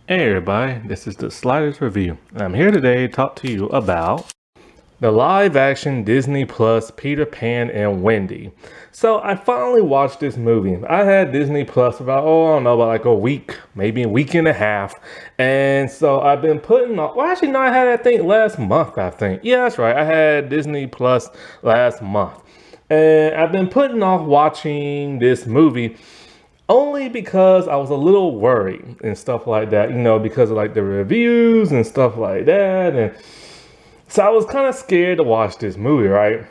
Hey everybody, this is the Sliders Review. I'm here today to talk to you about the live action Disney Plus Peter Pan and Wendy. So I finally watched this movie. I had Disney Plus about, I don't know, about like a week, maybe a week and a half. And so I've been putting off, well actually no, I had, I think last month, I think. Yeah, that's right. I had Disney Plus last month. And I've been putting off watching this movie only because I was a little worried and stuff like that, because of like the reviews and stuff like that. And so I was kind of scared to watch this movie, right?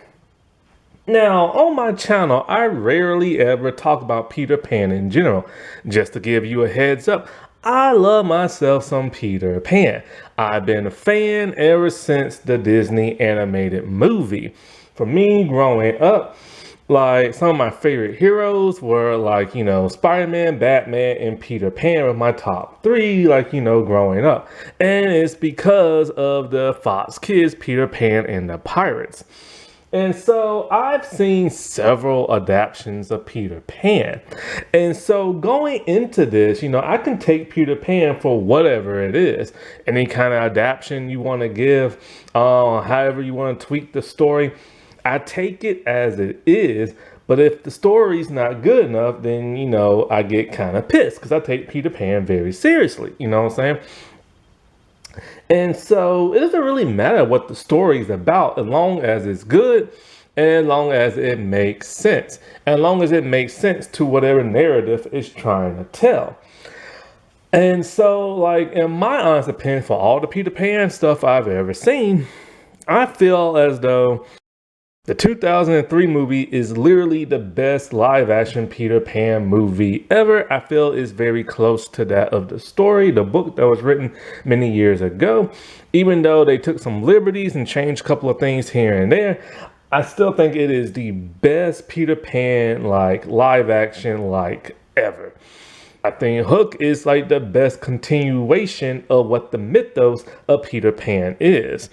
Now, on my channel, I rarely ever talk about Peter Pan in general. Just to give you a heads up, I love myself some Peter Pan. I've been a fan ever since the Disney animated movie. For me, growing up, like some of my favorite heroes were like, Spider-Man, Batman, and Peter Pan were my top three, like, growing up. And it's because of the Fox Kids, Peter Pan and the Pirates. And so I've seen several adaptations of Peter Pan. And so going into this, I can take Peter Pan for whatever it is. Any kind of adaptation you want to give, however you want to tweak the story, I take it as it is. But if the story's not good enough, then, I get kind of pissed because I take Peter Pan very seriously. You know what I'm saying? And so it doesn't really matter what the story is about as long as it's good and as long as it makes sense. And as long as it makes sense to whatever narrative it's trying to tell. And so, like, in my honest opinion, for all the Peter Pan stuff I've ever seen, I feel as though the 2003 movie is literally the best live action Peter Pan movie ever. I feel is very close to that of the story, the book that was written many years ago. Even though they took some liberties and changed a couple of things here and there, I still think it is the best Peter Pan like live action like ever. I think Hook is like the best continuation of what the mythos of Peter Pan is.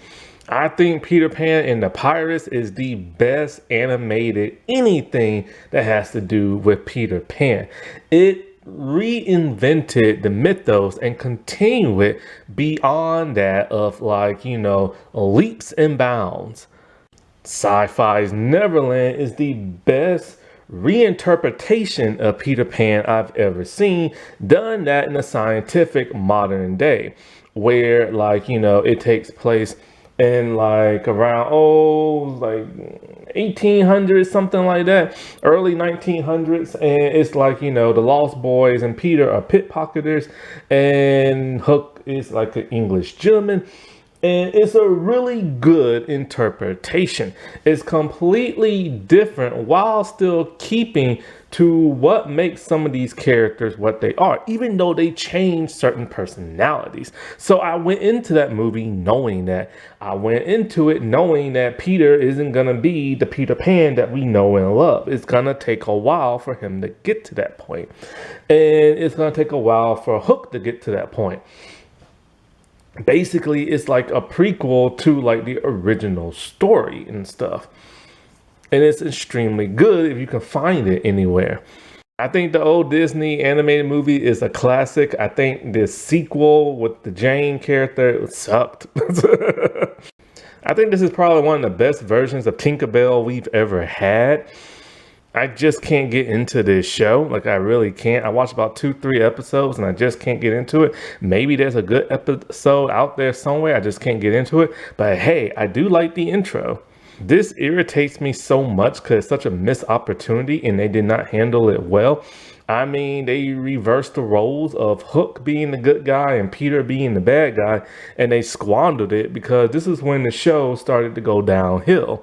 I think Peter Pan and the Pirates is the best animated anything that has to do with Peter Pan. It reinvented the mythos and continue it beyond that of like, leaps and bounds. Sci-Fi's Neverland is the best reinterpretation of Peter Pan I've ever seen, done that in a scientific modern day, where like, it takes place in like around like 1800s, something like that, early 1900s. And it's like, the Lost Boys and Peter are pickpocketers and Hook is like an English gentleman. And it's a really good interpretation. It's completely different while still keeping to what makes some of these characters what they are, even though they change certain personalities. So I went into that movie knowing that. I went into it knowing that Peter isn't going to be the Peter Pan that we know and love. It's going to take a while for him to get to that point. And it's going to take a while for Hook to get to that point. Basically, it's like a prequel to like the original story and stuff. And it's extremely good if you can find it anywhere. I think the old Disney animated movie is a classic. I think the sequel with the Jane character sucked. I think this is probably one of the best versions of Tinkerbell we've ever had. I just can't get into this show. Like, I really can't. I watched about 2-3 episodes and I just can't get into it. Maybe there's a good episode out there somewhere. I just can't get into it. But hey, I do like the intro. This irritates me so much because it's such a missed opportunity and they did not handle it well. I mean, they reversed the roles of Hook being the good guy and Peter being the bad guy, and they squandered it because this is when the show started to go downhill.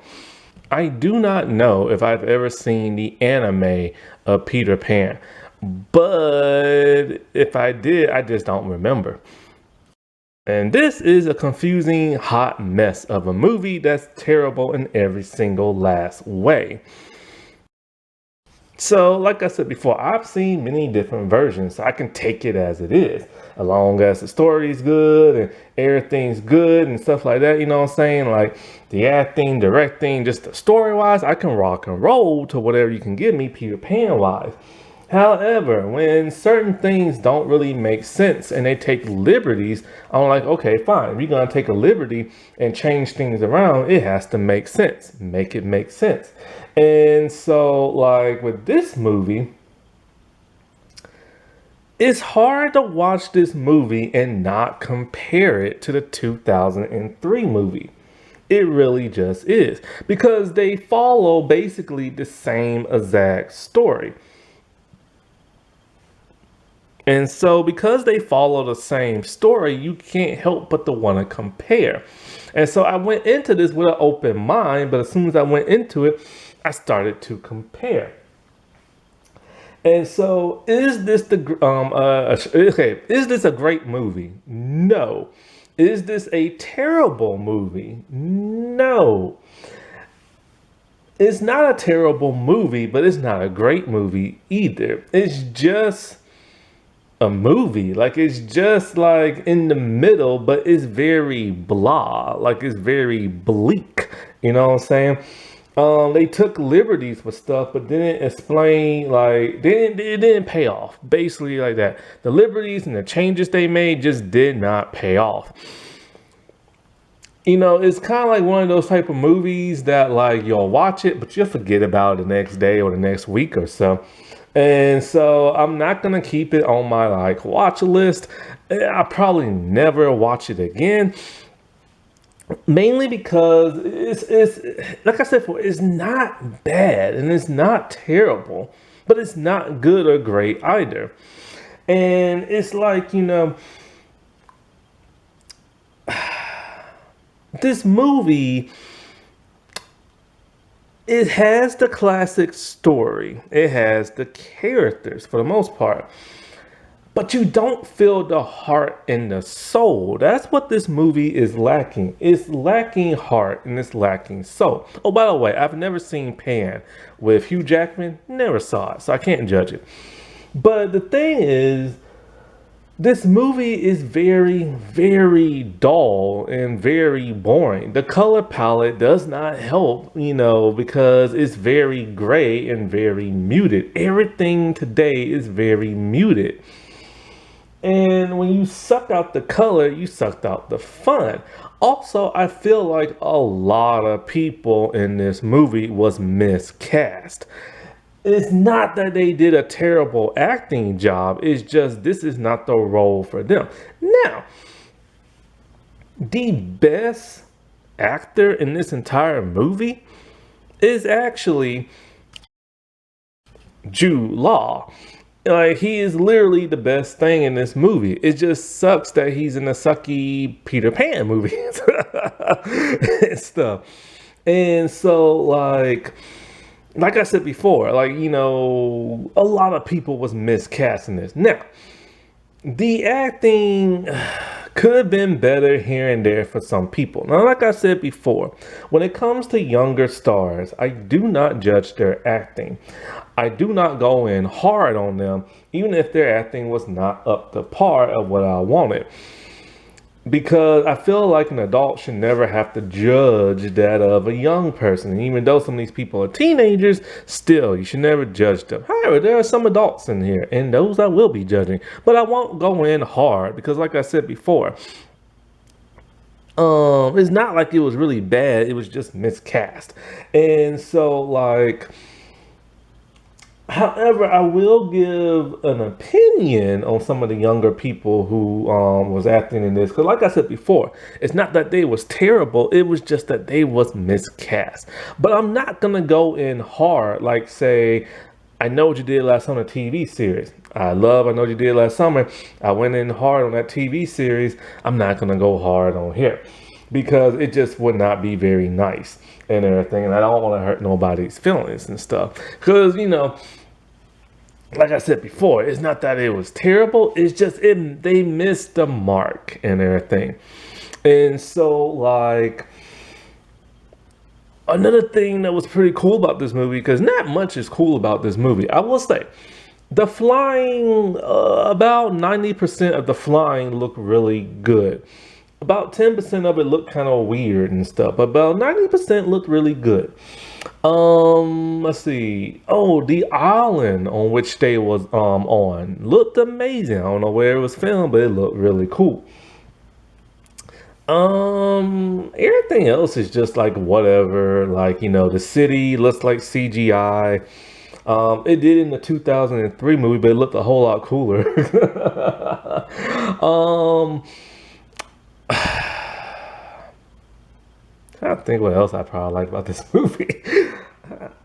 I do not know if I've ever seen the anime of Peter Pan, but if I did, I just don't remember. And this is a confusing hot mess of a movie that's terrible in every single last way. So, like I said before, I've seen many different versions, so I can take it as it is. As long as the story's good and everything's good and stuff like that, you know what I'm saying? Like the acting, directing, just the story-wise, I can rock and roll to whatever you can give me Peter Pan-wise. However, when certain things don't really make sense and they take liberties, I'm like, okay, fine. If you're going to take a liberty and change things around, it has to make sense. Make it make sense. And so, like with this movie, it's hard to watch this movie and not compare it to the 2003 movie. It really just is. Because they follow basically the same exact story. And so, because they follow the same story, you can't help but to want to compare. And so, I went into this with an open mind, but as soon as I went into it, I started to compare. And so, is this Is this a great movie? No. Is this a terrible movie? No. It's not a terrible movie, but it's not a great movie either. It's just a movie. Like it's just like in the middle, but it's very blah. Like it's very bleak. You know what I'm saying? They took liberties with stuff, but didn't explain. Like it didn't pay off. Basically, like that. The liberties and the changes they made just did not pay off. You know, it's kind of like one of those type of movies that like you'll watch it, but you'll forget about it the next day or the next week or so. And so I'm not going to keep it on my like watch list. I'll probably never watch it again. Mainly because it's like I said before, it's not bad and it's not terrible, but it's not good or great either. And it's like, you know, this movie, it has the classic story. It has the characters for the most part. But you don't feel the heart and the soul. That's what this movie is lacking. It's lacking heart and it's lacking soul. Oh, by the way, I've never seen Pan with Hugh Jackman. Never saw it, so I can't judge it. But the thing is, this movie is very, very dull and very boring. The color palette does not help, you know, because it's very gray and very muted. Everything today is very muted. And when you suck out the color, you sucked out the fun. Also, I feel like a lot of people in this movie was miscast. It's not that they did a terrible acting job. It's just this is not the role for them. Now, the best actor in this entire movie is actually Jude Law. Like he is literally the best thing in this movie. It just sucks that he's in a sucky Peter Pan movie and stuff. And so like I said before, like, you know, a lot of people was miscasting this. Now, the acting could have been better here and there for some people. Now, like I said before, when it comes to younger stars, I do not judge their acting. I do not go in hard on them, even if their acting was not up to par of what I wanted. Because I feel like an adult should never have to judge that of a young person. And even though some of these people are teenagers, still, you should never judge them. However, there are some adults in here, and those I will be judging. But I won't go in hard, because like I said before, it's not like it was really bad. It was just miscast. And so, like... However, I will give an opinion on some of the younger people who was acting in this. Because like I said before, it's not that they was terrible. It was just that they was miscast. But I'm not going to go in hard like, say, I Know What You Did Last Summer TV series. I Know What You Did Last Summer. I went in hard on that TV series. I'm not going to go hard on here. Because it just would not be very nice and everything. And I don't want to hurt nobody's feelings and stuff. Because, you know... Like I said before, it's not that it was terrible. It's just they missed the mark and everything. And so, like, another thing that was pretty cool about this movie, because not much is cool about this movie, I will say, the flying, about 90% of the flying looked really good. About 10% of it looked kind of weird and stuff, but about 90% looked really good. Let's see. Oh, the island on which they was on looked amazing. I don't know where it was filmed, but it looked really cool. Everything else is just like whatever. Like, the city looks like CGI. It did in the 2003 movie, but it looked a whole lot cooler. um, I think what else I probably like about this movie.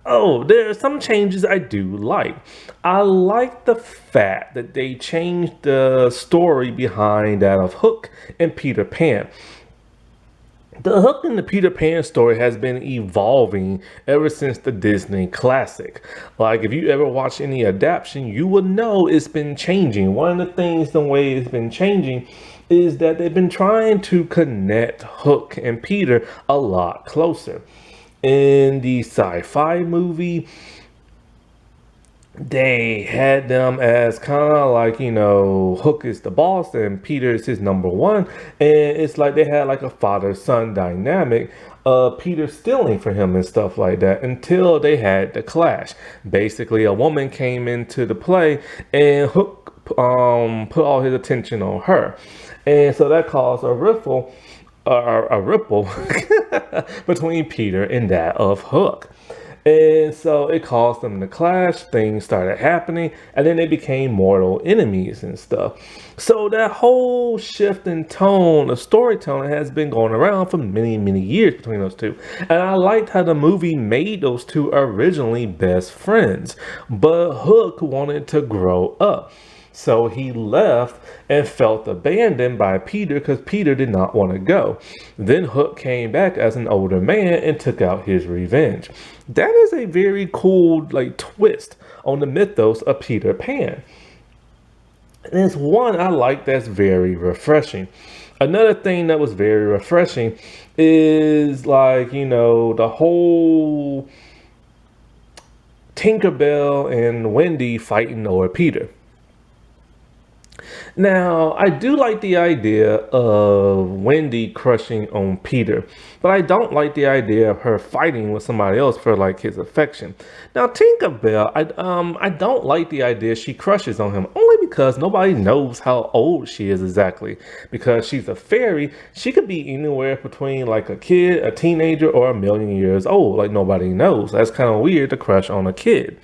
Oh, there are some changes I do like. I like the fact that they changed the story behind that of Hook and Peter Pan. The Hook in the Peter Pan story has been evolving ever since the Disney classic. Like, if you ever watch any adaptation, you would know it's been changing. One of the things, the way it's been changing, is that they've been trying to connect Hook and Peter a lot closer. In the sci-fi movie, they had them as kind of like, Hook is the boss and Peter is his number one. And it's like they had like a father-son dynamic, Peter stealing for him and stuff like that until they had the clash. Basically, a woman came into the play and Hook put all his attention on her. And so that caused a ripple between Peter and that of Hook. And so it caused them to clash, things started happening, and then they became mortal enemies and stuff. So that whole shift in tone of storytelling has been going around for many, many years between those two. And I liked how the movie made those two originally best friends, but Hook wanted to grow up. So he left and felt abandoned by Peter because Peter did not want to go. Then Hook came back as an older man and took out his revenge. That is a very cool twist on the mythos of Peter Pan. And it's one I like that's very refreshing. Another thing that was very refreshing is the whole Tinkerbell and Wendy fighting over Peter. Now, I do like the idea of Wendy crushing on Peter, but I don't like the idea of her fighting with somebody else for his affection. Now, Tinkerbell, I don't like the idea she crushes on him only because nobody knows how old she is exactly. Because she's a fairy, she could be anywhere between a kid, a teenager, or 1,000,000 years old. Nobody knows. That's kind of weird to crush on a kid.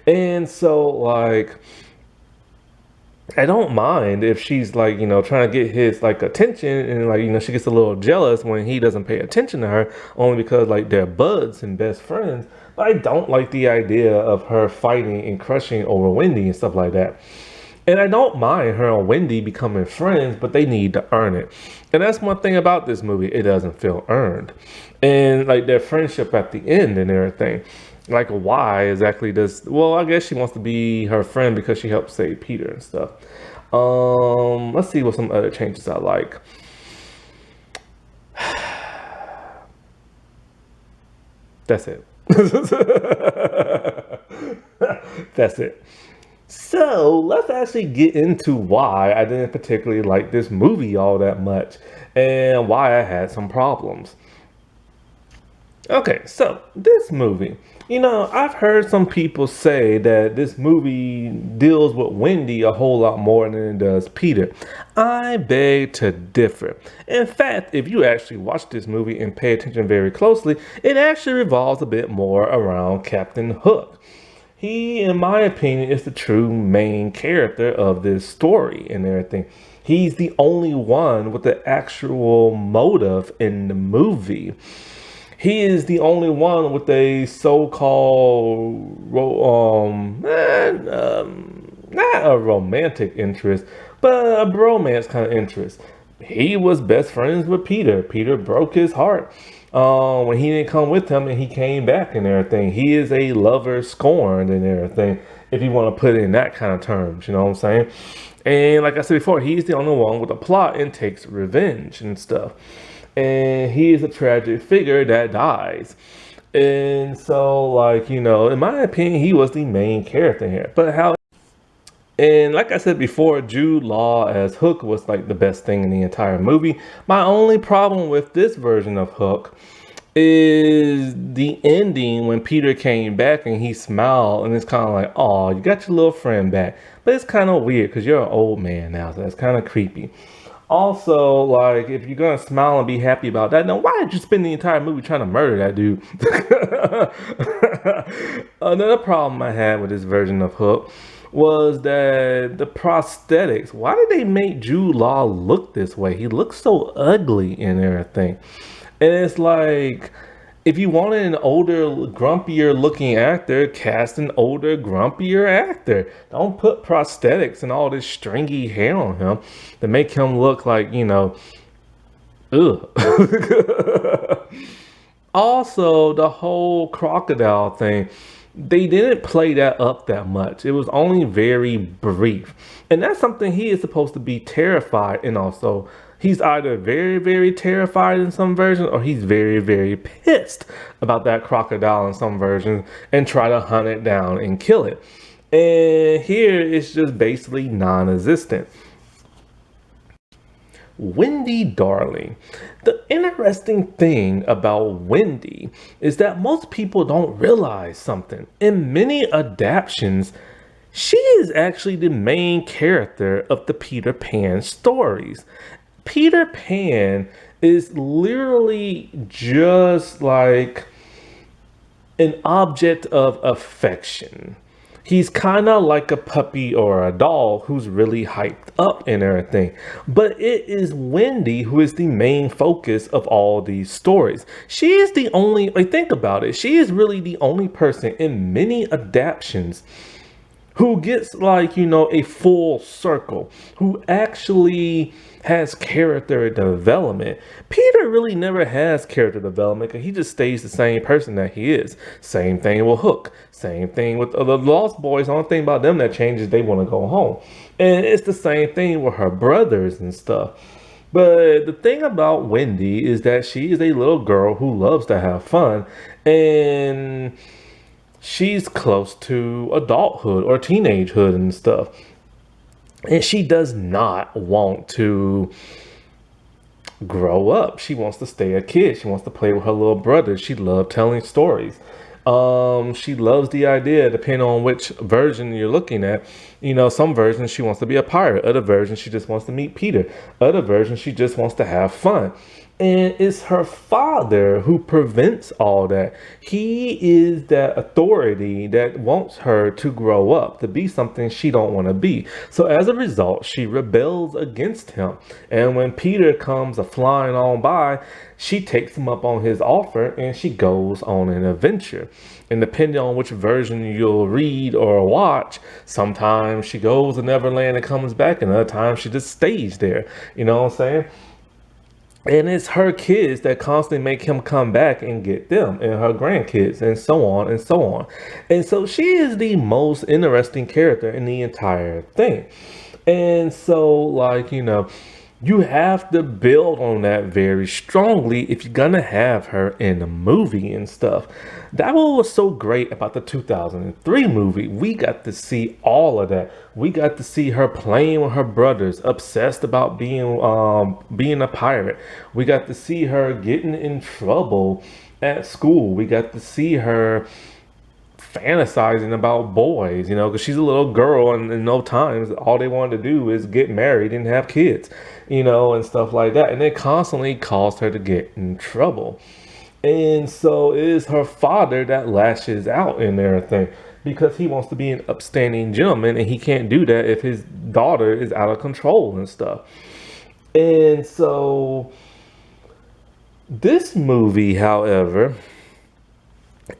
And so I don't mind if she's trying to get his attention and she gets a little jealous when he doesn't pay attention to her only because they're buds and best friends. But I don't like the idea of her fighting and crushing over Wendy and stuff like that. And I don't mind her and Wendy becoming friends, but they need to earn it. And that's one thing about this movie, it doesn't feel earned. And their friendship at the end and everything. Why exactly does, well, I guess she wants to be her friend because she helped save Peter and stuff. Let's see what some other changes I like. That's it. That's it. So let's actually get into why I didn't particularly like this movie all that much and why I had some problems. Okay, so this movie, I've heard some people say that this movie deals with Wendy a whole lot more than it does Peter. I beg to differ. In fact, if you actually watch this movie and pay attention very closely, it actually revolves a bit more around Captain Hook. He, in my opinion, is the true main character of this story and everything. He's the only one with the actual motive in the movie. He is the only one with a so-called, not a romantic interest, but a bromance kind of interest. He was best friends with Peter. Peter broke his heart when he didn't come with him and he came back and everything. He is a lover scorned and everything, if you want to put it in that kind of terms, you know what I'm saying? And like I said before, he's the only one with a plot and takes revenge and stuff. And he is a tragic figure that dies. And so, in my opinion, he was the main character here. But And like I said before, Jude Law as Hook was like the best thing in the entire movie. My only problem with this version of Hook is the ending when Peter came back and he smiled, and it's kind of like, oh, you got your little friend back. But it's kind of weird because you're an old man now, so that's kind of creepy. Also, like, if you're gonna smile and be happy about that, then why did you spend the entire movie trying to murder that dude? Another problem I had with this version of Hook was that the prosthetics. Why did they make Jude Law look this way? He looks so ugly and everything. And it's like, if you wanted an older, grumpier looking actor, cast an older, grumpier actor. Don't put prosthetics and all this stringy hair on him to make him look like, ugh. Also, the whole crocodile thing, they didn't play that up that much. It was only very brief. And that's something he is supposed to be terrified. And also, he's either very, very terrified in some versions or he's very, very pissed about that crocodile in some versions and try to hunt it down and kill it. And here it's just basically non-existent. Wendy Darling. The interesting thing about Wendy is that most people don't realize something. In many adaptations, she is actually the main character of the Peter Pan stories. Peter Pan is literally just like an object of affection. He's kind of like a puppy or a doll who's really hyped up and everything. But it is Wendy who is the main focus of all these stories. She is the only, like, think about it. She is really the only person in many adaptations who gets, like, a full circle, who actually has character development. Peter really never has character development because he just stays the same person that he is. Same thing with Hook. Same thing with the Lost Boys. The only thing about them that changes, they want to go home. And it's the same thing with her brothers and stuff. But the thing about Wendy is that she is a little girl who loves to have fun. And she's close to adulthood or teenagehood and stuff. And she does not want to grow up. She wants to stay a kid. She wants to play with her little brother. She loves telling stories. She loves the idea, depending on which version you're looking at. Some versions she wants to be a pirate. Other versions she just wants to meet Peter. Other versions she just wants to have fun. And it's her father who prevents all that. He is that authority that wants her to grow up, to be something she don't want to be. So as a result, she rebels against him. And when Peter comes flying on by, she takes him up on his offer and she goes on an adventure. And depending on which version you'll read or watch, sometimes she goes to Neverland and comes back, and other times she just stays there. You know what I'm saying? And it's her kids that constantly make him come back and get them, and her grandkids, and so on and so on. And so she is the most interesting character in the entire thing. And so, like, you have to build on that very strongly if you're gonna have her in a movie and stuff. That was so great about the 2003 movie. We got to see all of that. We got to see her playing with her brothers, obsessed about being a pirate. We got to see her getting in trouble at school. We got to see her fantasizing about boys, because she's a little girl, and in no times all they wanted to do is get married and have kids, and stuff like that. And it constantly caused her to get in trouble. And so it is her father that lashes out in everything because he wants to be an upstanding gentleman, and he can't do that if his daughter is out of control and stuff. And so this movie, however,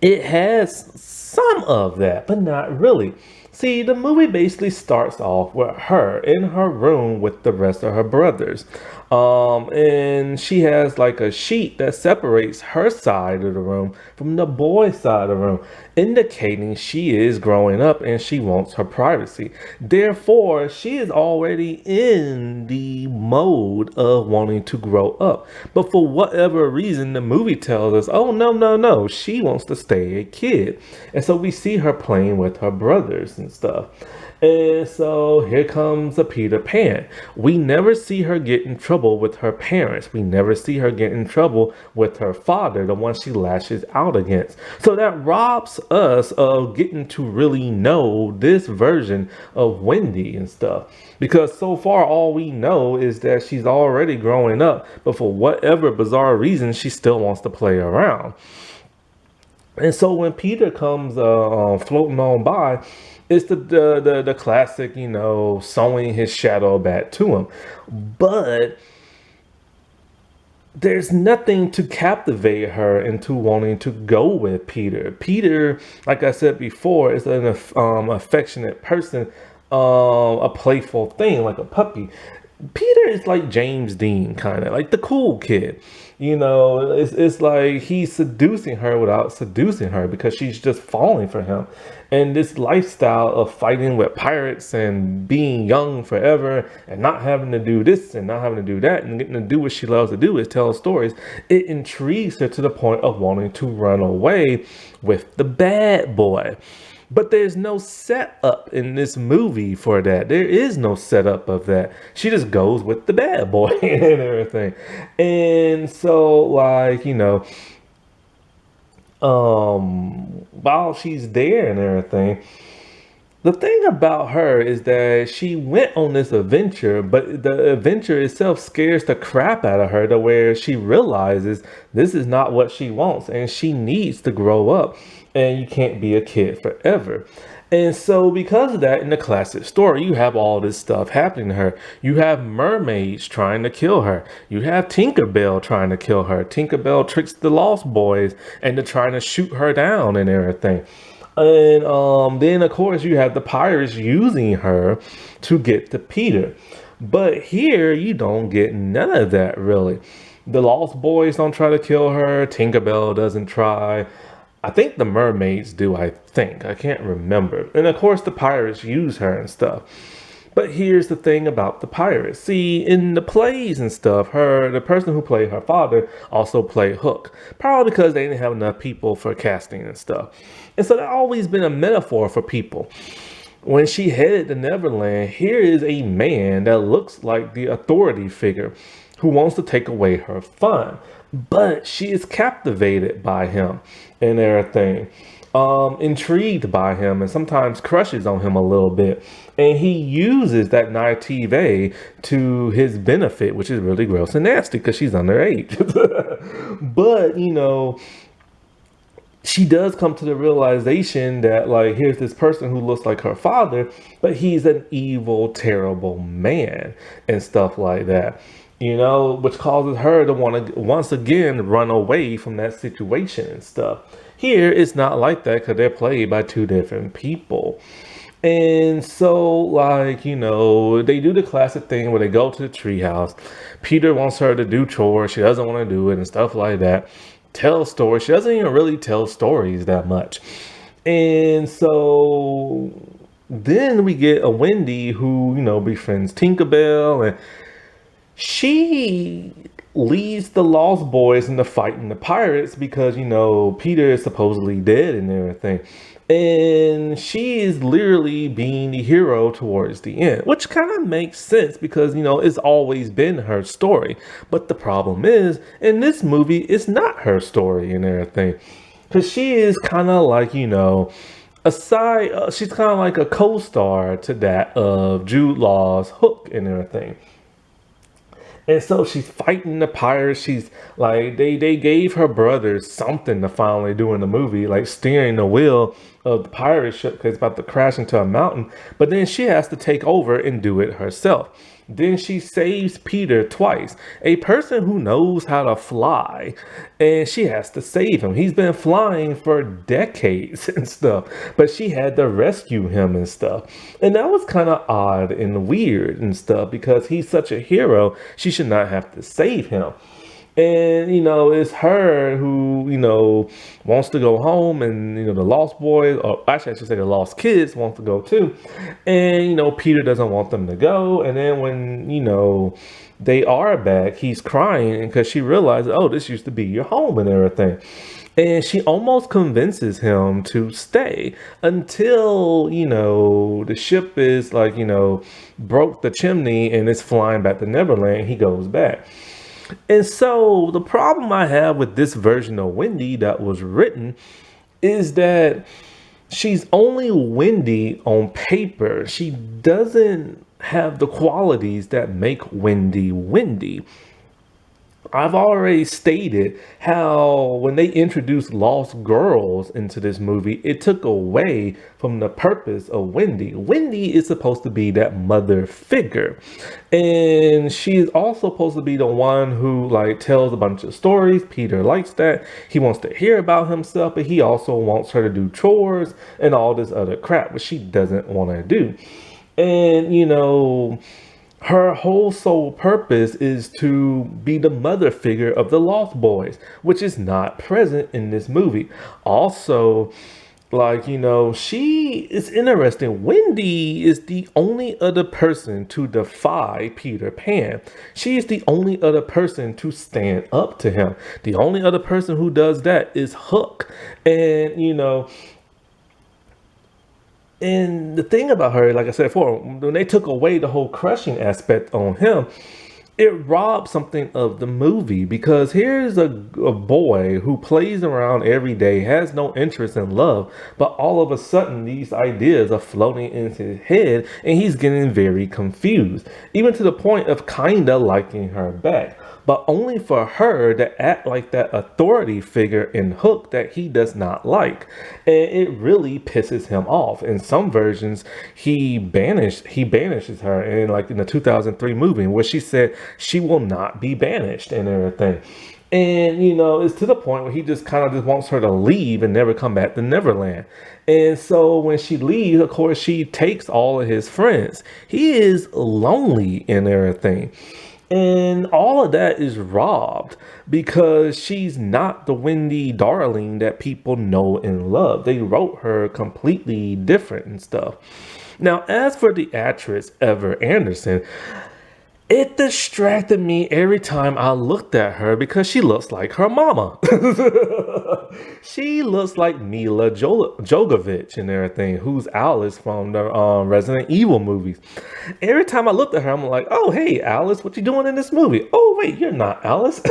it has some of that, but not really. See, the movie basically starts off with her in her room with the rest of her brothers. And she has like a sheet that separates her side of the room from the boys' side of the room, indicating she is growing up and she wants her privacy. Therefore, she is already in the mode of wanting to grow up. But for whatever reason, the movie tells us, oh, no, she wants to stay a kid. And so we see her playing with her brothers and stuff. And so here comes a Peter Pan. We never see her get in trouble with her parents. We never see her get in trouble with her father, the one she lashes out against. So that robs us of getting to really know this version of Wendy and stuff. Because so far, all we know is that she's already growing up, but for whatever bizarre reason, she still wants to play around. And so when Peter comes floating on by, it's the classic, sewing his shadow back to him. But there's nothing to captivate her into wanting to go with Peter. Peter, like I said before, is an affectionate person, a playful thing, like a puppy. Peter is like James Dean, kind of like the cool kid. It's like he's seducing her without seducing her because she's just falling for him. And this lifestyle of fighting with pirates and being young forever and not having to do this and not having to do that and getting to do what she loves to do is tell stories. It intrigues her to the point of wanting to run away with the bad boy. But there's no setup in this movie for that. There is no setup of that. She just goes with the bad boy and everything. And so, while she's there and everything, the thing about her is that she went on this adventure, but the adventure itself scares the crap out of her to where she realizes this is not what she wants and she needs to grow up and you can't be a kid forever. And so because of that, in the classic story, you have all this stuff happening to her. You have mermaids trying to kill her. You have Tinkerbell trying to kill her. Tinkerbell tricks the Lost Boys into trying to shoot her down and everything. And then, of course, you have the pirates using her to get to Peter. But here, you don't get none of that, really. The Lost Boys don't try to kill her. Tinkerbell doesn't try. I think the mermaids do, I think. I can't remember. And, of course, the pirates use her and stuff. But here's the thing about the pirates. See, in the plays and stuff, the person who played her father also played Hook. Probably because they didn't have enough people for casting and stuff. And so that's always been a metaphor for people. When she headed to Neverland, here is a man that looks like the authority figure who wants to take away her fun. But she is captivated by him and everything. Intrigued by him and sometimes crushes on him a little bit. And he uses that naivete to his benefit, which is really gross and nasty because she's underage. But, she does come to the realization that, here's this person who looks like her father, but he's an evil, terrible man and stuff like that. Which causes her to want to once again run away from that situation and stuff. Here, it's not like that because they're played by two different people. And so, they do the classic thing where they go to the treehouse. Peter wants her to do chores. She doesn't want to do it and stuff like that. Tell stories. She doesn't even really tell stories that much. And so then we get a Wendy who, befriends Tinkerbell, and she leads the Lost Boys into fighting the pirates because, Peter is supposedly dead and everything. And she is literally being the hero towards the end, which kind of makes sense because, it's always been her story. But the problem is, in this movie, it's not her story and everything. Because she is kind of like, she's kind of like a co-star to that of Jude Law's Hook and everything. And so she's fighting the pirates. She's like, they gave her brothers something to finally do in the movie, like steering the wheel of the pirate ship because it's about to crash into a mountain. But then she has to take over and do it herself. Then she saves Peter twice, a person who knows how to fly, and she has to save him. He's been flying for decades and stuff, but she had to rescue him and stuff. And that was kind of odd and weird and stuff because he's such a hero. She should not have to save him. And, it's her who, wants to go home, and, the lost boys, or actually, I should say the lost kids, wants to go too. And, Peter doesn't want them to go. And then when, they are back, he's crying because she realizes, oh, this used to be your home and everything. And she almost convinces him to stay until, the ship is like, broke the chimney and it's flying back to Neverland. He goes back. And so the problem I have with this version of Wendy that was written is that she's only Wendy on paper. She doesn't have the qualities that make Wendy Wendy. I've already stated how when they introduced lost girls into this movie, it took away from the purpose of Wendy. Wendy is supposed to be that mother figure. And she is also supposed to be the one who like tells a bunch of stories. Peter likes that. He wants to hear about himself, but he also wants her to do chores and all this other crap, which she doesn't want to do. And her whole sole purpose is to be the mother figure of the Lost Boys, which is not present in this movie. Also, she is interesting. Wendy is the only other person to defy Peter Pan. She is the only other person to stand up to him. The only other person who does that is Hook. And, and the thing about her, like I said before, when they took away the whole crushing aspect on him, it robbed something of the movie, because here's a boy who plays around every day, has no interest in love, but all of a sudden these ideas are floating into his head and he's getting very confused, even to the point of kinda liking her back. But only for her to act like that authority figure in Hook that he does not like. And it really pisses him off. In some versions, he banishes her, in like in the 2003 movie where she said she will not be banished and everything. And it's to the point where he just kind of just wants her to leave and never come back to Neverland. And so when she leaves, of course, she takes all of his friends. He is lonely and everything. And all of that is robbed because she's not the Wendy darling that people know and love. They wrote her completely different and stuff. Now, as for the actress Ever Anderson, it distracted me every time I looked at her because she looks like her mama. She looks like Mila Jovovich and everything, who's Alice from the Resident Evil movies. Every time I looked at her, I'm like, oh, hey, Alice, what you doing in this movie? Oh, wait, you're not Alice.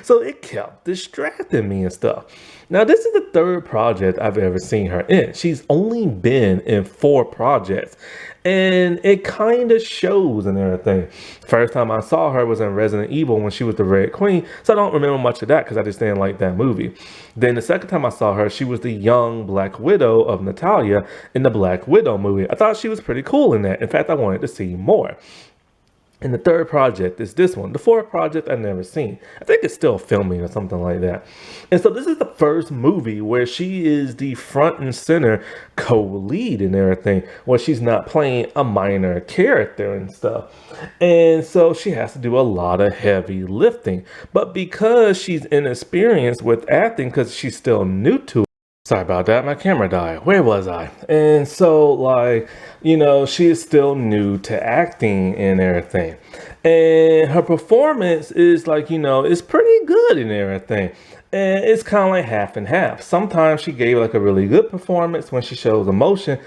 So it kept distracting me and stuff. Now, this is the third project I've ever seen her in. She's only been in 4 projects. And it kind of shows and everything. First time I saw her was in Resident Evil when she was the Red Queen. So I don't remember much of that because I just didn't like that movie. Then the second time I saw her, she was the young Black Widow of Natalia in the Black Widow movie. I thought she was pretty cool in that. In fact, I wanted to see more. And the third project is this one. The fourth project I've never seen. I think it's still filming or something like that. And so this is the first movie where she is the front and center co-lead and everything, where she's not playing a minor character and stuff. And so she has to do a lot of heavy lifting. But because she's inexperienced with acting, because she's still new to it, sorry about that, my camera died. Where was I? And so, she is still new to acting and everything. And her performance is it's pretty good and everything. And it's kind of like half and half. Sometimes she gave like a really good performance when she shows emotion.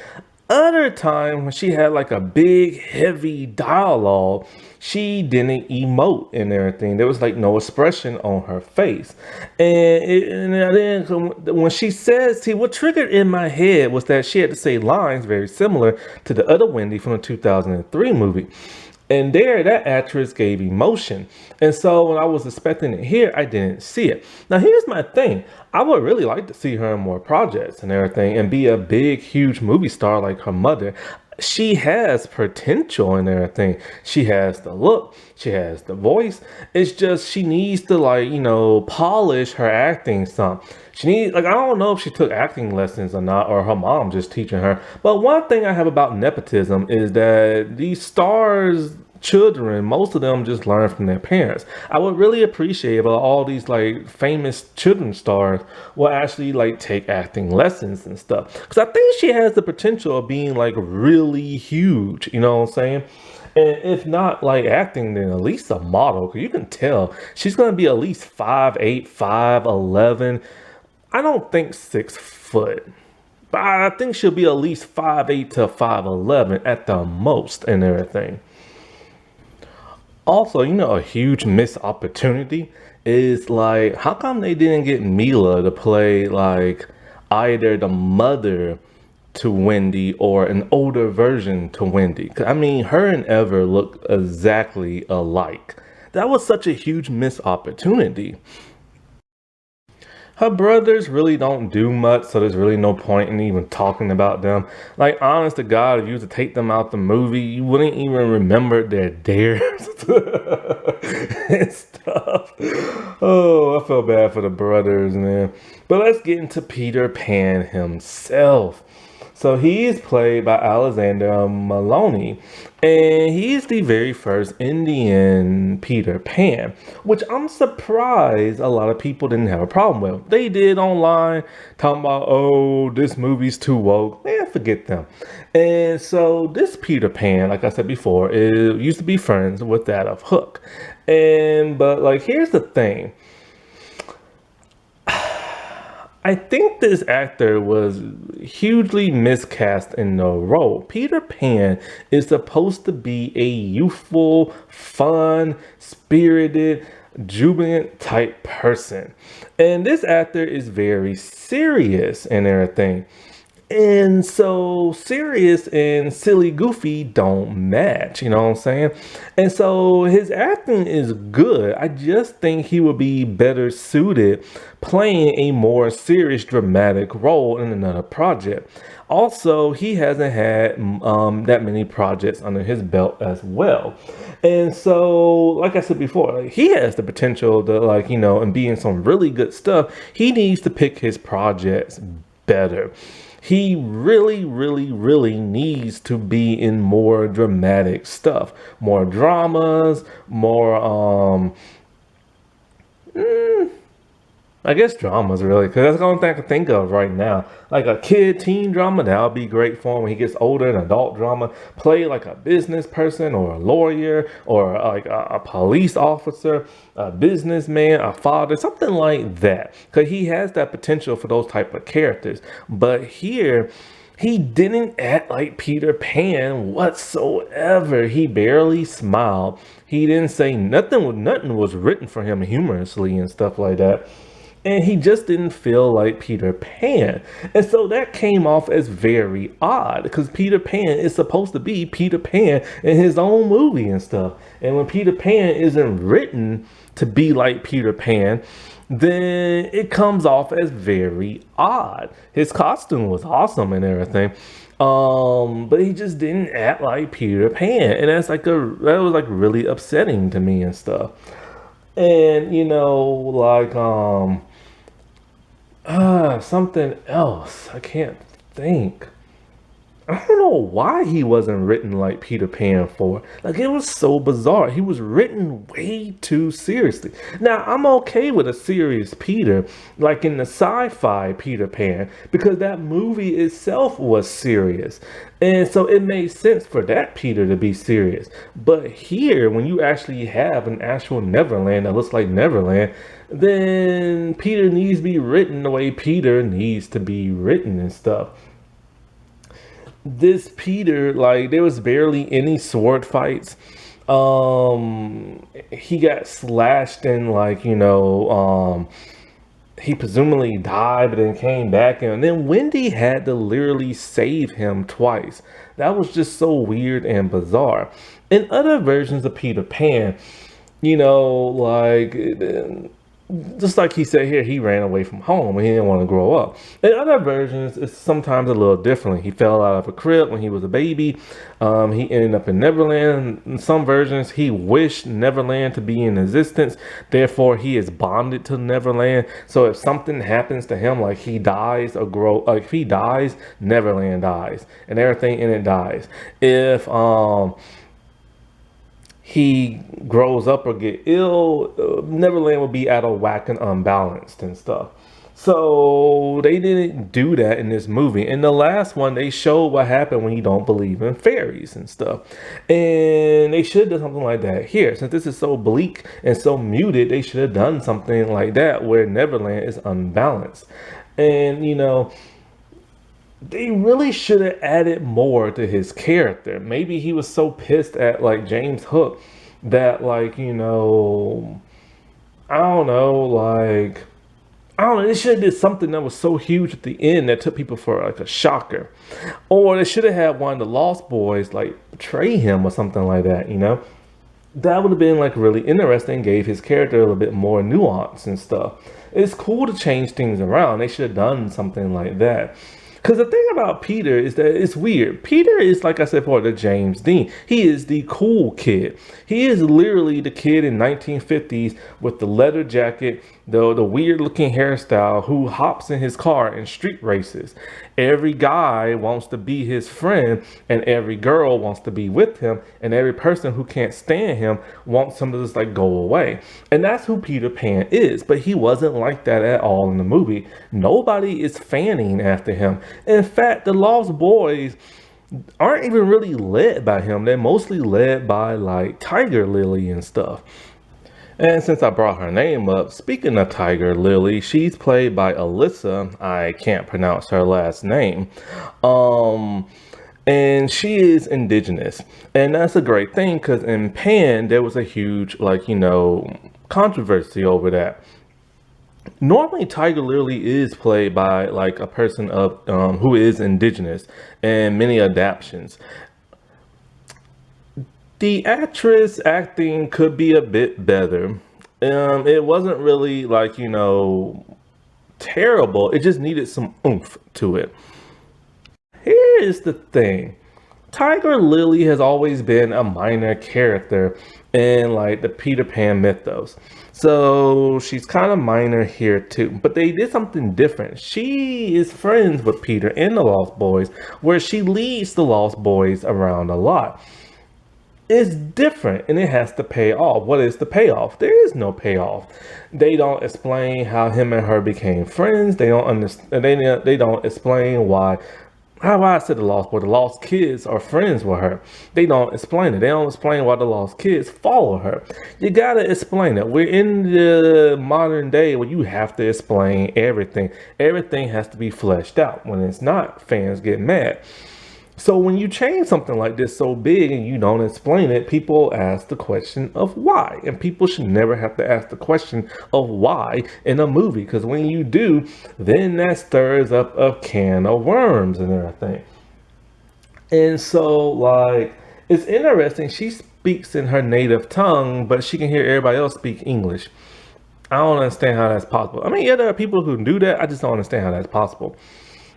Other time when she had like a big heavy dialogue, she didn't emote and everything. There was like no expression on her face. And then when she says, see, what triggered in my head was that she had to say lines very similar to the other Wendy from the 2003 movie. And there, that actress gave emotion. And so when I was expecting it here, I didn't see it. Now, here's my thing. I would really like to see her in more projects and everything and be a big, huge movie star like her mother. She has potential and everything. She has the look. She has the voice. It's just she needs to polish her acting some. She needs, I don't know if she took acting lessons or not, or her mom just teaching her. But one thing I have about nepotism is that these stars children, most of them just learn from their parents. I would really appreciate if all these like famous children stars will actually like take acting lessons and stuff. Because I think she has the potential of being like really huge, you know what I'm saying? And if not like acting, then at least a model. Cause you can tell she's gonna be at least 5'8", 5'11". I don't think 6 foot. But I think she'll be at least 5'8" to 5'11" at the most and everything. Also, a huge missed opportunity is like, how come they didn't get Mila to play like either the mother to Wendy or an older version to Wendy? 'Cause, I mean, her and Ever look exactly alike. That was such a huge missed opportunity. Her brothers really don't do much, so there's really no point in even talking about them. Like, honest to God, if you were to take them out the movie, you wouldn't even remember they're there and stuff. Oh, I feel bad for the brothers, man. But let's get into Peter Pan himself. So he is played by Alexander Maloney, and he's the very first Indian Peter Pan, which I'm surprised a lot of people didn't have a problem with. They did online talking about, oh, this movie's too woke. Man, forget them. And so this Peter Pan, like I said before, it used to be friends with that of Hook. But like, here's the thing. I think this actor was hugely miscast in the role. Peter Pan is supposed to be a youthful, fun, spirited, jubilant type person. And this actor is very serious and everything. And so serious and silly goofy don't match, you know what I'm saying? And so his acting is good. I just think he would be better suited playing a more serious dramatic role in another project. Also, he hasn't had that many projects under his belt as well. And so, like I said before, like, he has the potential to and be in some really good stuff. He needs to pick his projects better. He really, really, really needs to be in more dramatic stuff, more dramas, more I guess dramas really, because that's the only thing I can think of right now. Like a kid teen drama, that would be great for him when he gets older. An adult drama, play like a business person or a lawyer or like a police officer, a businessman, a father, something like that. Because he has that potential for those type of characters. But here, he didn't act like Peter Pan whatsoever. He barely smiled. He didn't say nothing. Nothing was written for him humorously and stuff like that. And he just didn't feel like Peter Pan. And so that came off as very odd because Peter Pan is supposed to be Peter Pan in his own movie and stuff. And when Peter Pan isn't written to be like Peter Pan, then it comes off as very odd. His costume was awesome and everything. But he just didn't act like Peter Pan. And that was like really upsetting to me and stuff. And something else. I can't think. I don't know why he wasn't written like Peter Pan for. Like, it was so bizarre. He was written way too seriously. Now, I'm okay with a serious Peter, like in the sci-fi Peter Pan, because that movie itself was serious. And so it made sense for that Peter to be serious. But here, when you actually have an actual Neverland that looks like Neverland, then Peter needs to be written the way Peter needs to be written and stuff. This Peter, like, there was barely any sword fights. He got slashed and he presumably died, but then came back, and then Wendy had to literally save him twice. That was just so weird and bizarre. In other versions of Peter Pan, like just like he said here, he ran away from home and he didn't want to grow up. In other versions, it's sometimes a little differently. He fell out of a crib when he was a baby. He ended up in Neverland. In some versions, he wished Neverland to be in existence. Therefore, he is bonded to Neverland. So if something happens to him, like he dies if he dies, Neverland dies and everything in it dies. he grows up or get ill, Neverland will be out of whack and unbalanced and stuff. So they didn't do that in this movie. In the last one, they showed what happened when you don't believe in fairies and stuff. And they should have done something like that here. Since this is so bleak and so muted, they should have done something like that where Neverland is unbalanced. And, they really should have added more to his character. Maybe he was so pissed at like James Hook that I don't know, they should have did something that was so huge at the end that took people for like a shocker. Or they should have had one of the Lost Boys like betray him or something like that. That would have been like really interesting, gave his character a little bit more nuance and stuff. It's cool to change things around. They should have done something like that. Because the thing about Peter is that it's weird. Peter is, like I said before, the James Dean. He is the cool kid. He is literally the kid in 1950s with the leather jacket, the weird looking hairstyle, who hops in his car in street races. Every guy wants to be his friend, and every girl wants to be with him, and every person who can't stand him wants him to just like go away. And that's who Peter Pan is. But he wasn't like that at all in the movie. Nobody is fanning after him. In fact, the Lost Boys aren't even really led by him. They're mostly led by like Tiger Lily and stuff. And since I brought her name up, speaking of Tiger Lily, she's played by Alyssa. I can't pronounce her last name. And she is indigenous. And that's a great thing because in Pan, there was a huge, controversy over that. Normally, Tiger Lily is played by like a person of who is indigenous in many adaptations. The actress acting could be a bit better. It wasn't really terrible. It just needed some oomph to it. Here is the thing. Tiger Lily has always been a minor character in like the Peter Pan mythos. So she's kind of minor here too. But they did something different. She is friends with Peter and the Lost Boys, where she leads the Lost Boys around a lot. It's different and it has to pay off. What is the payoff? There is no payoff. They don't explain how him and her became friends. They don't understand. They don't explain why. How I said the lost kids are friends with her. They don't explain it. They don't explain why the lost kids follow her. You gotta explain it. We're in the modern day where you have to explain everything. Everything has to be fleshed out. When it's not, fans get mad. So when you change something like this so big and you don't explain it, people ask the question of why. And people should never have to ask the question of why in a movie. Because when you do, then that stirs up a can of worms and everything. And so, it's interesting. She speaks in her native tongue, but she can hear everybody else speak English. I don't understand how that's possible. I mean, yeah, there are people who do that. I just don't understand how that's possible.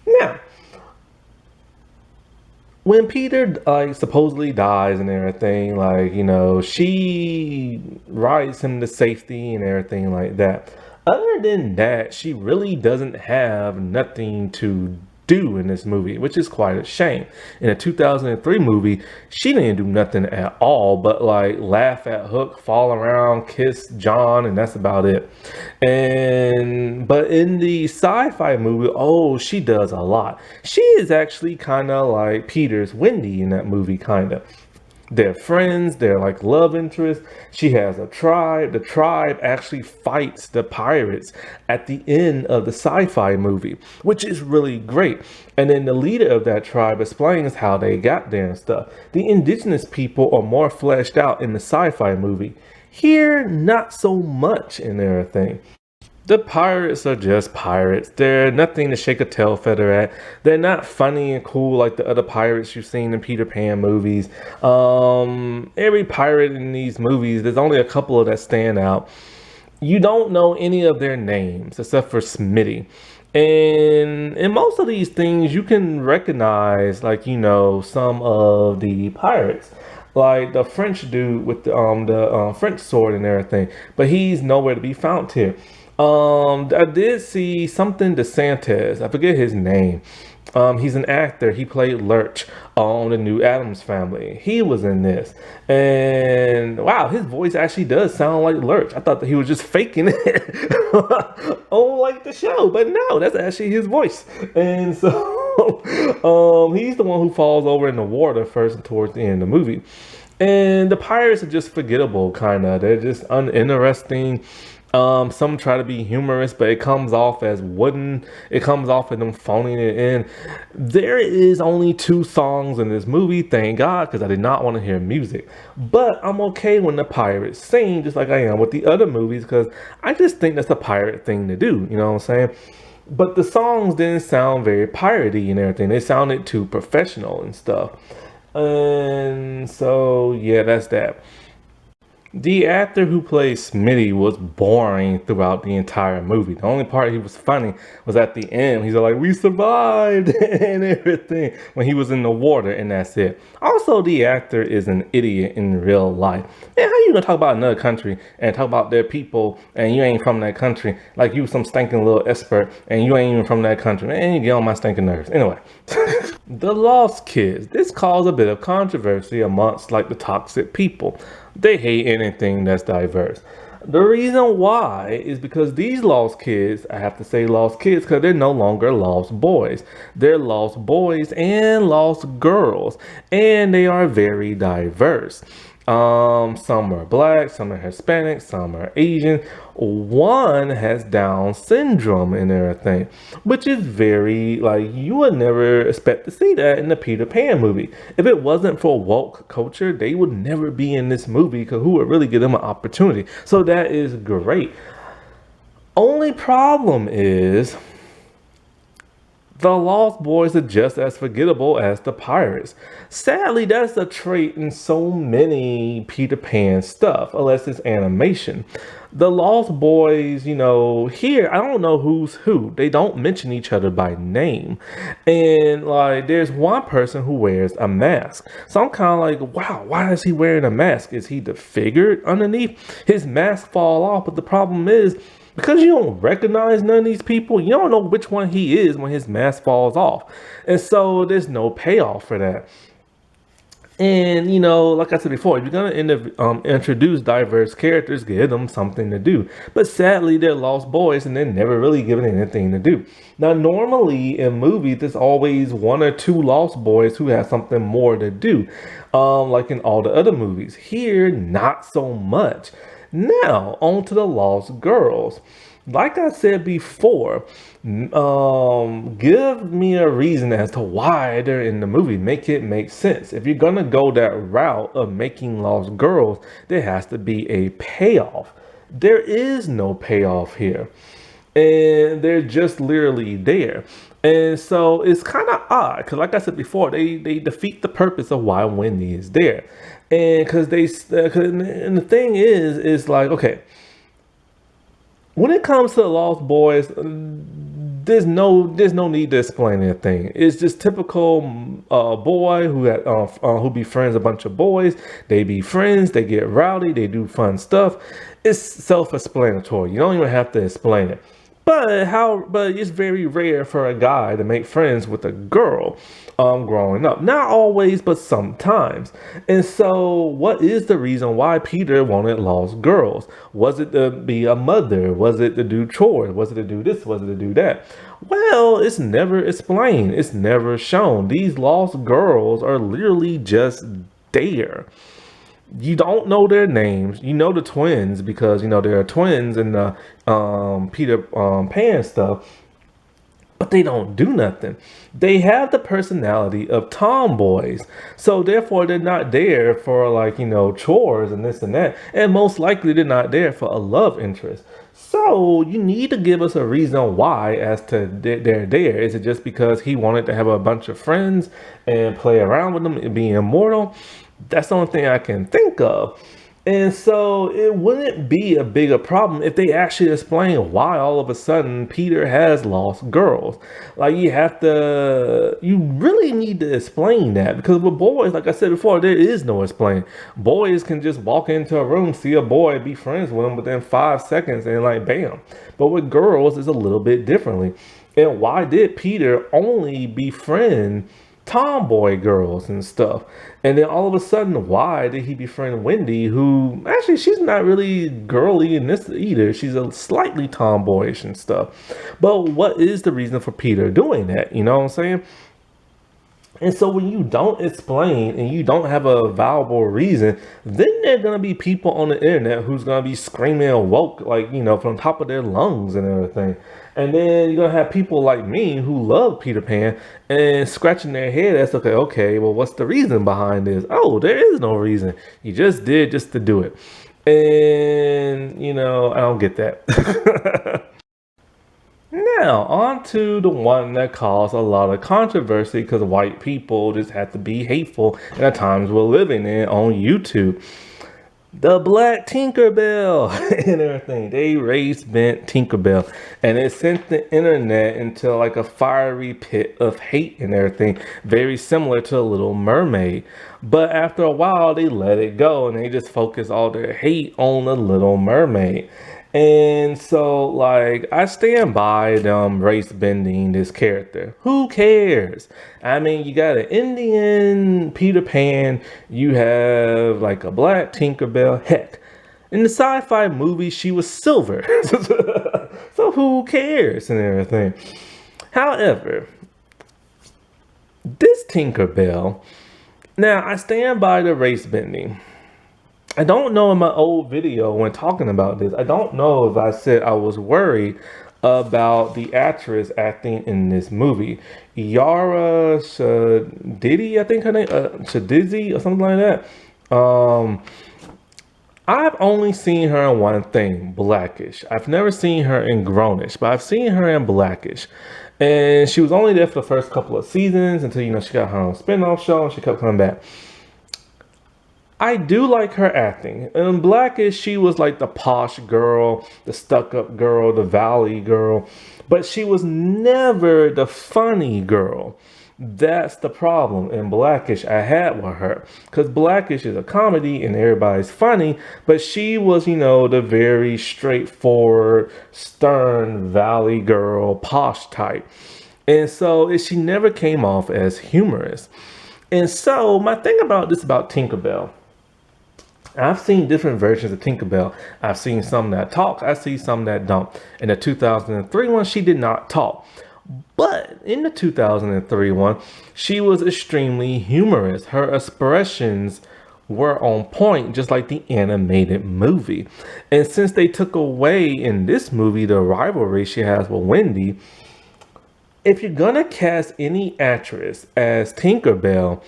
Now, when Peter supposedly dies and everything, she rides him to safety and everything like that. Other than that, she really doesn't have nothing to do in this movie, which is quite a shame. In a 2003 movie, she didn't do nothing at all but laugh at Hook, fall around, kiss John, and that's about it. But in the sci-fi movie, oh, she does a lot. She is actually kind of like Peter's Wendy in that movie, kind of. They're friends, they're like love interests. She has a tribe. The tribe actually fights the pirates at the end of the sci-fi movie, which is really great. And then the leader of that tribe explains how they got there and stuff. The indigenous people are more fleshed out in the sci-fi movie. Here, not so much in everything. The pirates are just pirates. They're nothing to shake a tail feather at. They're not funny and cool like the other pirates you've seen in Peter Pan movies. Every pirate in these movies, there's only a couple of that stand out. You don't know any of their names except for Smitty. And in most of these things, you can recognize, some of the pirates. Like the French dude with the French sword and everything. But he's nowhere to be found here. I did see something DeSantis. I forget his name. He's an actor. He played Lurch on the new Addams Family. He was in this, and wow, his voice actually does sound like Lurch. I thought that he was just faking it on like the show, but no, that's actually his voice. And so, he's the one who falls over in the water first and towards the end of the movie. And the pirates are just forgettable, kind of. They're just uninteresting. Some try to be humorous, but it comes off as wooden. It comes off as them phoning it in. There is only 2 songs in this movie, thank God, because I did not want to hear music. But I'm okay when the pirates sing, just like I am with the other movies, because I just think that's a pirate thing to do. You know what I'm saying? But the songs didn't sound very piratey and everything. They sounded too professional and stuff. And so, yeah, that's that. The actor who plays Smitty was boring throughout the entire movie. The only part he was funny was at the end. He's like, "We survived," and everything when he was in the water, and that's it. Also, the actor is an idiot in real life. Man, how you gonna talk about another country and talk about their people and you ain't from that country? Like you some stinking little expert and you ain't even from that country. Man, you get on my stinking nerves. Anyway. The Lost Kids. This caused a bit of controversy amongst like the toxic people. They hate anything that's diverse. The reason why is because these lost kids, I have to say lost kids because they're no longer lost boys. They're lost boys and lost girls, and they are very diverse. Some are black, some are Hispanic, some are Asian. One has Down syndrome and everything, which is very, like, you would never expect to see that in the Peter Pan movie. If it wasn't for woke culture, they would never be in this movie because who would really give them an opportunity? So that is great. Only problem is the Lost Boys are just as forgettable as the pirates. Sadly, that's a trait in so many Peter Pan stuff, unless it's animation. The Lost Boys, you know, here, I don't know who's who. They don't mention each other by name. And, like, there's one person who wears a mask. So I'm kind of like, wow, why is he wearing a mask? Is he disfigured underneath? His mask fall off, but the problem is, because you don't recognize none of these people, you don't know which one he is when his mask falls off. And so there's no payoff for that. And, you know, like I said before, if you're going to introduce diverse characters, give them something to do. But sadly, they're lost boys and they're never really given anything to do. Now, normally in movies, there's always 1 or 2 lost boys who have something more to do, like in all the other movies. Here, not so much. Now, on to the lost girls. Like I said before, give me a reason as to why they're in the movie. Make it make sense. If you're gonna go that route of making lost girls, there has to be a payoff. There is no payoff here. And they're just literally there. And so it's kind of odd because, like I said before, they defeat the purpose of why Wendy is there. And and the thing is like, okay, when it comes to the Lost Boys, there's no need to explain anything. It's just typical boy who befriends a bunch of boys. They be friends. They get rowdy. They do fun stuff. It's self-explanatory. You don't even have to explain it. But it's very rare for a guy to make friends with a girl growing up. Not always, but sometimes. And so what is the reason why Peter wanted lost girls? Was it to be a mother? Was it to do chores? Was it to do this? Was it to do that? Well, it's never explained. It's never shown. These lost girls are literally just there. You don't know their names. You know the twins because, you know, there are twins in the Peter Pan stuff, but they don't do nothing. They have the personality of tomboys. So therefore, they're not there for, like, you know, chores and this and that. And most likely, they're not there for a love interest. So you need to give us a reason why as to they're there. Is it just because he wanted to have a bunch of friends and play around with them and be immortal? That's the only thing I can think of. And so it wouldn't be a bigger problem if they actually explain why all of a sudden Peter has lost girls. Like, you really need to explain that, because with boys, like I said before, there is no explain. Boys can just walk into a room, see a boy, be friends with him within 5 seconds and like bam. But with girls, it's a little bit differently. And why did Peter only befriend tomboy girls and stuff? And then all of a sudden, why did he befriend Wendy, who actually she's not really girly in this either. She's a slightly tomboyish and stuff. But what is the reason for Peter doing that? You know what I'm saying? And so when you don't explain and you don't have a viable reason, then there are gonna be people on the internet who's gonna be screaming woke, like, from top of their lungs and everything. And then you're gonna have people like me who love Peter Pan and scratching their head as okay, well, what's the reason behind this? Oh, there is no reason. You just did just to do it. And I don't get that. Now, on to the one that caused a lot of controversy because white people just have to be hateful in the times we're living in on YouTube. The Black Tinkerbell and everything. They race bent Tinkerbell and it sent the internet into like a fiery pit of hate and everything, very similar to a Little Mermaid. But after a while, they let it go and they just focus all their hate on the Little Mermaid. And so, like, I stand by them race bending this character. Who cares? I mean, you got an Indian Peter Pan, you have like a black Tinkerbell. Heck, in the sci-fi movie, she was silver. So who cares and everything? However, this Tinkerbell, now I stand by the race bending. I don't know in my old video when talking about this, I don't know if I said I was worried about the actress acting in this movie. Yara Shadidi, I think her name, Shadizi or something like that. I've only seen her in one thing, Blackish. I've never seen her in Grownish, but I've seen her in Blackish. And she was only there for the first couple of seasons until, she got her own spin-off show and she kept coming back. I do like her acting. In Blackish, she was like the posh girl, the stuck-up girl, the valley girl, but she was never the funny girl. That's the problem in Blackish I had with her. Because Blackish is a comedy and everybody's funny, but she was, the very straightforward, stern valley girl, posh type. And so she never came off as humorous. And so my thing about this about Tinkerbell, I've seen different versions of Tinkerbell. I've seen some that talk. I see some that don't. In the 2003 one, she did not talk. But in the 2003 one, she was extremely humorous. Her expressions were on point, just like the animated movie. And since they took away in this movie the rivalry she has with Wendy, if you're gonna cast any actress as Tinkerbell,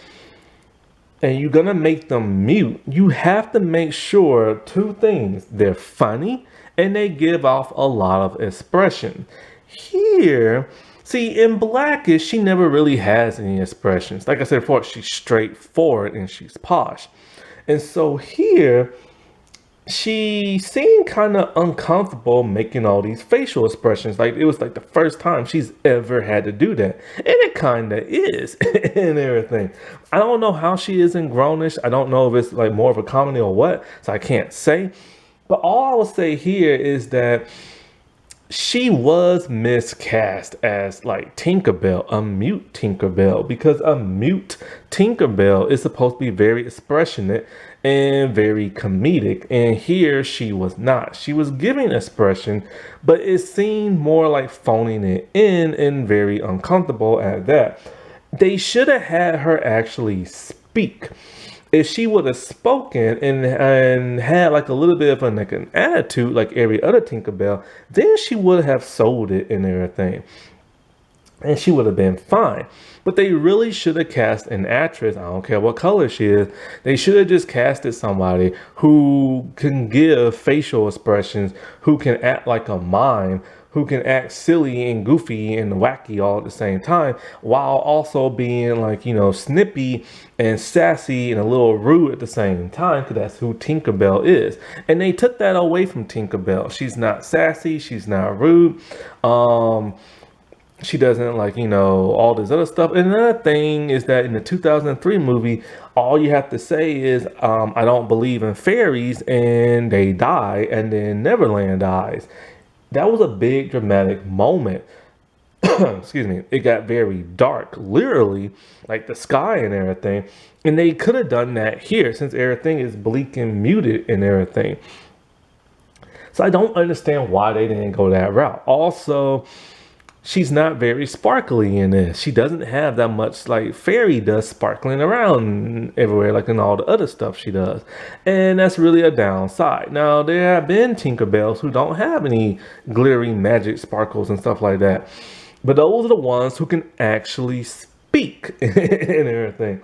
and you're gonna make them mute, you have to make sure two things. They're funny and they give off a lot of expression. Here, see, in Blackish, she never really has any expressions. Like I said before, she's straightforward and she's posh. And so here, she seemed kind of uncomfortable making all these facial expressions. Like it was like the first time she's ever had to do that. And it kind of is and everything. I don't know how she is in Grownish. I don't know if it's like more of a comedy or what. So I can't say. But all I will say here is that she was miscast as like Tinkerbell, a mute Tinkerbell, because a mute Tinkerbell is supposed to be very expressionate and very comedic. And here she was not. She was giving expression, but it seemed more like phoning it in and very uncomfortable at that. They should have had her actually speak. If she would have spoken and had like a little bit of an attitude like every other Tinkerbell, then she would have sold it and everything. And she would have been fine. But they really should have cast an actress, I don't care what color she is, they should have just casted somebody who can give facial expressions, who can act like a mime, who can act silly and goofy and wacky all at the same time, while also being like, snippy and sassy and a little rude at the same time, because that's who Tinkerbell is. And they took that away from Tinkerbell. She's not sassy, she's not rude. She doesn't like, all this other stuff. And another thing is that in the 2003 movie, all you have to say is, I don't believe in fairies, and they die, and then Neverland dies. That was a big dramatic moment. excuse me, it got very dark, literally, like the sky and everything. And they could have done that here since everything is bleak and muted and everything. So I don't understand why they didn't go that route. Also, she's not very sparkly in this. She doesn't have that much like fairy dust sparkling around everywhere like in all the other stuff she does. And that's really a downside. Now, there have been Tinkerbells who don't have any glittery magic sparkles and stuff like that. But those are the ones who can actually speak and everything.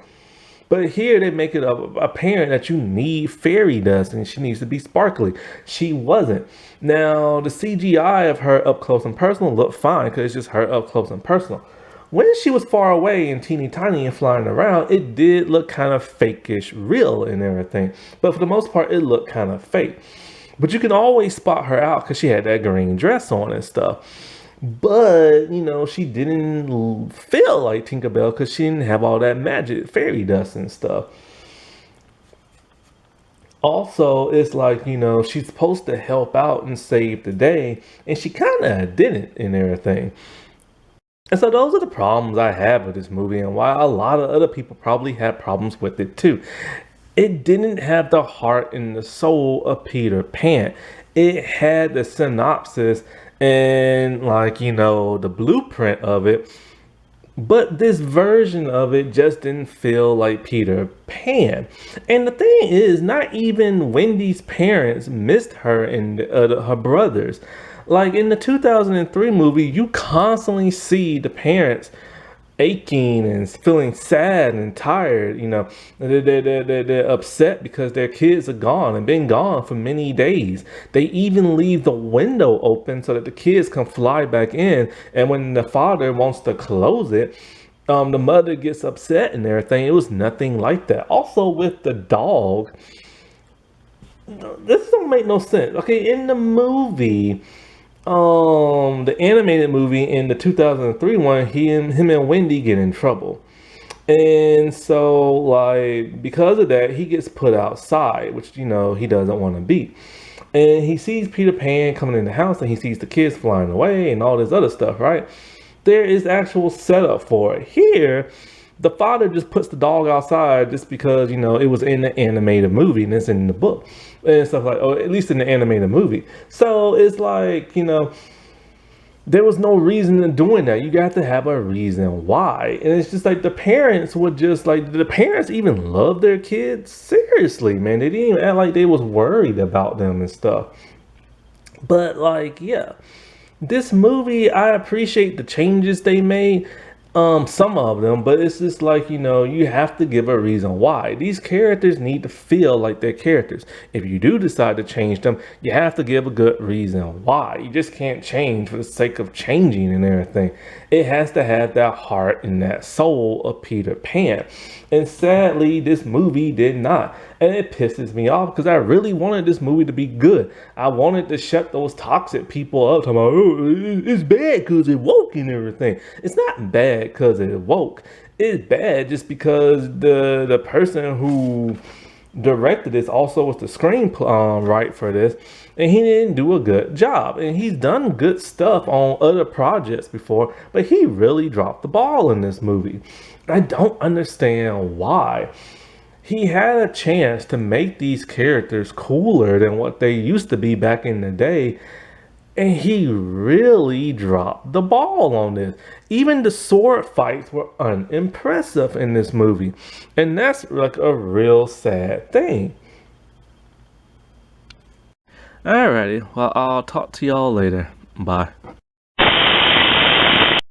But here they make it apparent that you need fairy dust and she needs to be sparkly. She wasn't. Now, the CGI of her up close and personal looked fine because it's just her up close and personal. When she was far away and teeny tiny and flying around, it did look kind of fakeish real and everything. But for the most part, it looked kind of fake. But you can always spot her out because she had that green dress on and stuff. But, she didn't feel like Tinkerbell because she didn't have all that magic fairy dust and stuff. Also, it's like, she's supposed to help out and save the day, and she kind of didn't and everything. And so those are the problems I have with this movie and why a lot of other people probably have problems with it too. It didn't have the heart and the soul of Peter Pan. It had the synopsis and the blueprint of it, but this version of it just didn't feel like Peter Pan. And the thing is, not even Wendy's parents missed her and her brothers. Like in the 2003 movie, you constantly see the parents aching and feeling sad and tired. They're upset because their kids are gone and been gone for many days. They even leave the window open so that the kids can fly back in, and when the father wants to close it, the mother gets upset and everything. It was nothing like that. Also with the dog, this don't make no sense. Okay, in the movie, the animated movie in the 2003 one, him and Wendy get in trouble. And so because of that, he gets put outside, which he doesn't want to be. And he sees Peter Pan coming in the house and he sees the kids flying away and all this other stuff, right? There is actual setup for it. Here, the father just puts the dog outside just because, it was in the animated movie and it's in the book and stuff or at least in the animated movie. So it's like, there was no reason in doing that. You got to have a reason why. And it's just like the parents would just the parents even love their kids? Seriously, man. They didn't even act like they was worried about them and stuff. But yeah. This movie, I appreciate the changes they made. Some of them, but it's just you have to give a reason why. These characters need to feel like they're characters. If you do decide to change them, you have to give a good reason why. You just can't change for the sake of changing and everything. It has to have that heart and that soul of Peter Pan. And sadly, this movie did not. And it pisses me off because I really wanted this movie to be good. I wanted to shut those toxic people up talking about, oh, it's bad because it woke and everything. It's not bad because it woke. It's bad just because the person who directed this also was the screenwriter for this, and he didn't do a good job. And he's done good stuff on other projects before, but he really dropped the ball in this movie. I don't understand why. He had a chance to make these characters cooler than what they used to be back in the day, and he really dropped the ball on this. Even the sword fights were unimpressive in this movie, and that's a real sad thing. Alrighty, well, I'll talk to y'all later. Bye.